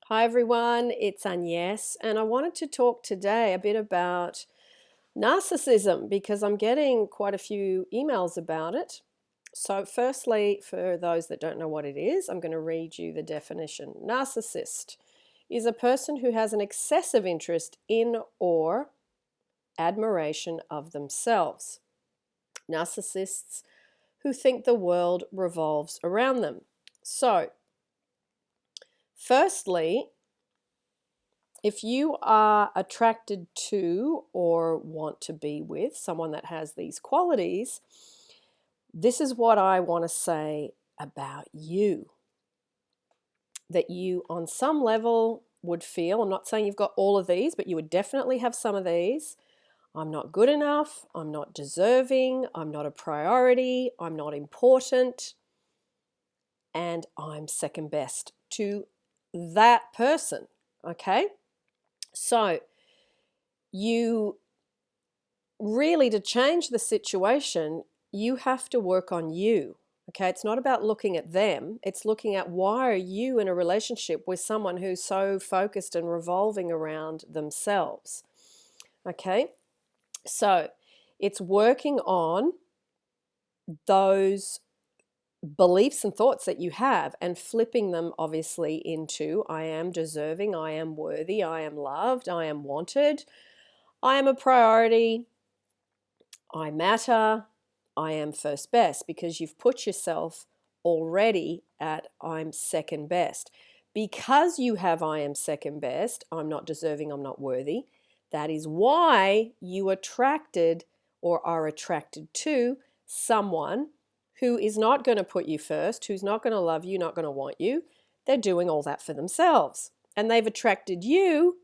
Hi everyone, it's Agnes, and I wanted to talk today a bit about narcissism because I'm getting quite a few emails about it. So, firstly, for those that don't know what it is, I'm going to read you the definition. Narcissist is a person who has an excessive interest in or admiration of themselves. Narcissists who think the world revolves around them. So, firstly, if you are attracted to or want to be with someone that has these qualities, this is what I want to say about you. That you, on some level, would feel, I'm not saying you've got all of these, but you would definitely have some of these. I'm not good enough. I'm not deserving. I'm not a priority. I'm not important. And I'm second best to that person. Okay? So, you really, to change the situation, you have to work on you. Okay, it's not about looking at them. It's looking at why are you in a relationship with someone who's so focused and revolving around themselves. Okay, so it's working on those beliefs and thoughts that you have and flipping them obviously into I am deserving, I am worthy, I am loved, I am wanted, I am a priority, I matter, I am first best, because you've put yourself already at I'm second best. Because you have I am second best, I'm not deserving, I'm not worthy, that is why you attracted or are attracted to someone who is not going to put you first, who's not going to love you, not going to want you. They're doing all that for themselves. And they've attracted you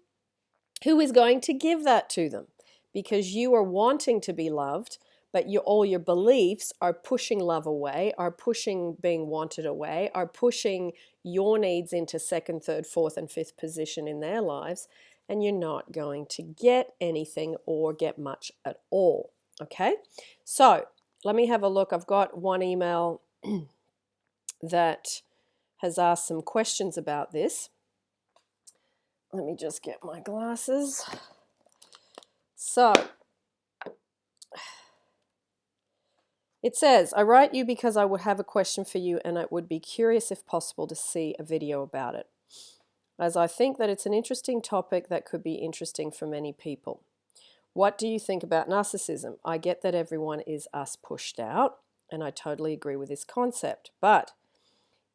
who is going to give that to them, because you are wanting to be loved, but all your beliefs are pushing love away, are pushing being wanted away, are pushing your needs into second, third, fourth, and fifth position in their lives, and you're not going to get anything or get much at all. Okay? So let me have a look. I've got one email that has asked some questions about this. Let me just get my glasses. So, it says, I write you because I would have a question for you and I would be curious if possible to see a video about it, as I think that it's an interesting topic that could be interesting for many people. What do you think about narcissism? I get that everyone is us pushed out, and I totally agree with this concept, but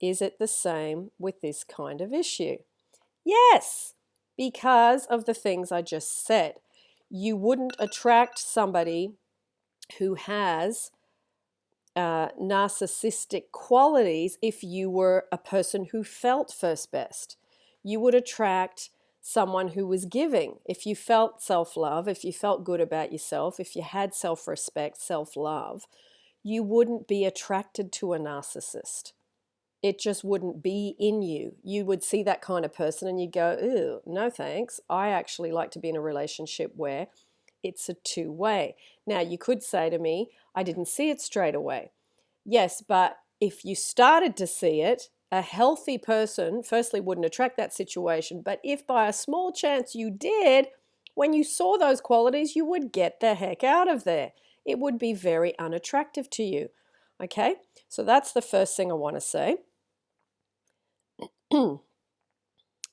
is it the same with this kind of issue? Yes, because of the things I just said. You wouldn't attract somebody who has narcissistic qualities if you were a person who felt first best. You would attract someone who was giving. If you felt self-love, if you felt good about yourself, if you had self-respect, self-love, you wouldn't be attracted to a narcissist. It just wouldn't be in you. You would see that kind of person and you'd go, ew, no thanks. I actually like to be in a relationship where it's a two-way. Now, you could say to me, I didn't see it straight away. Yes, but if you started to see it, a healthy person firstly wouldn't attract that situation. But if by a small chance you did, when you saw those qualities, you would get the heck out of there. It would be very unattractive to you. Okay, so that's the first thing I want to say.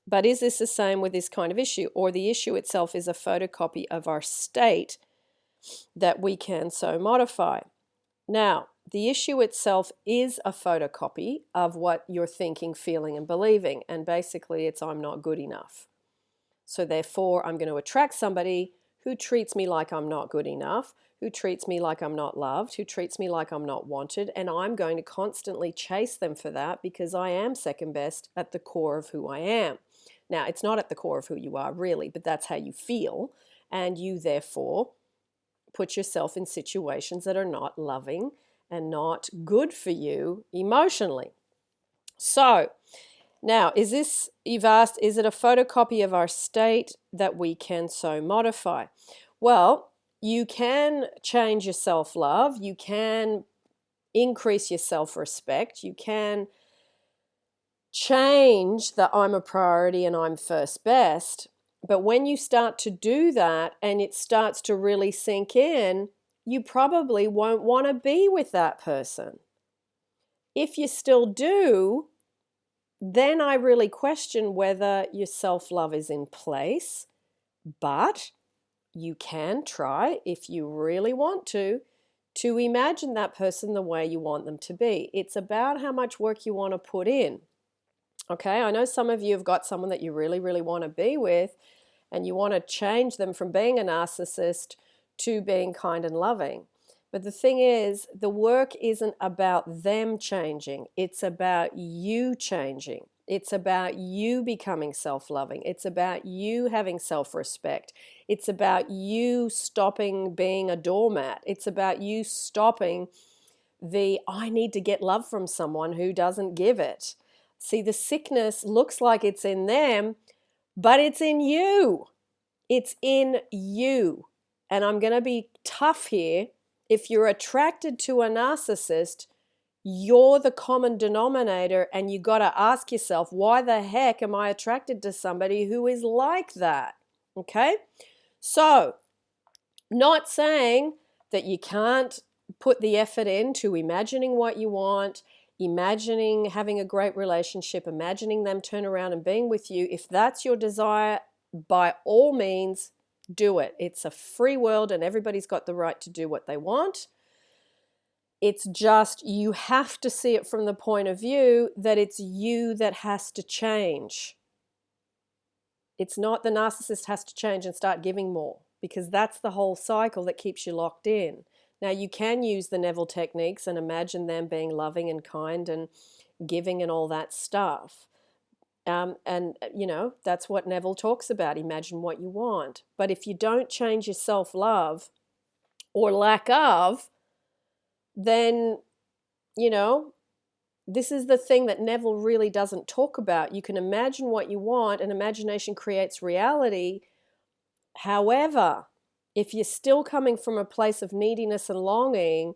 But is this the same with this kind of issue? Or the issue itself is a photocopy of our state that we can so modify? Now, the issue itself is a photocopy of what you're thinking, feeling, and believing. And basically, it's I'm not good enough. So therefore, I'm going to attract somebody who treats me like I'm not good enough, who treats me like I'm not loved, who treats me like I'm not wanted, and I'm going to constantly chase them for that because I am second best at the core of who I am. Now, it's not at the core of who you are really, but that's how you feel, and you therefore put yourself in situations that are not loving and not good for you emotionally. So, now, you've asked, is it a photocopy of our state that we can so modify? Well, you can change your self-love, you can increase your self-respect, you can change that I'm a priority and I'm first best. But when you start to do that and it starts to really sink in, you probably won't want to be with that person. If you still do, then I really question whether your self-love is in place. But you can try, if you really want to imagine that person the way you want them to be. It's about how much work you want to put in. Okay, I know some of you have got someone that you really, really want to be with, and you want to change them from being a narcissist to being kind and loving. But the thing is, the work isn't about them changing. It's about you changing. It's about you becoming self-loving. It's about you having self-respect. It's about you stopping being a doormat. It's about you stopping the I need to get love from someone who doesn't give it. See, the sickness looks like it's in them, but it's in you. It's in you. And I'm going to be tough here. If you're attracted to a narcissist, you're the common denominator, and you got to ask yourself, why the heck am I attracted to somebody who is like that? Okay? So, not saying that you can't put the effort into imagining what you want, imagining having a great relationship, imagining them turn around and being with you. If that's your desire, by all means, do it. It's a free world and everybody's got the right to do what they want. It's just you have to see it from the point of view that it's you that has to change. It's not the narcissist has to change and start giving more, because that's the whole cycle that keeps you locked in. Now, you can use the Neville techniques and imagine them being loving and kind and giving and all that stuff. And, you know, that's what Neville talks about. Imagine what you want. But if you don't change your self-love or lack of, then, you know, this is the thing that Neville really doesn't talk about. You can imagine what you want, and imagination creates reality. However, if you're still coming from a place of neediness and longing,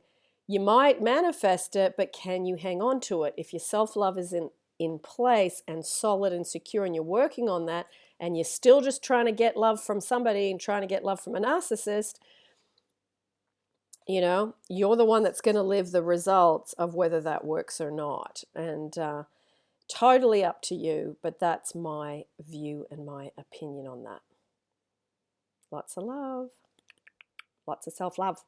you might manifest it, but can you hang on to it? If your self-love is in place and solid and secure, and you're working on that, and you're still just trying to get love from somebody and trying to get love from a narcissist, you know, you're the one that's going to live the results of whether that works or not. And totally up to you, but that's my view and my opinion on that. Lots of love. Lots of self-love.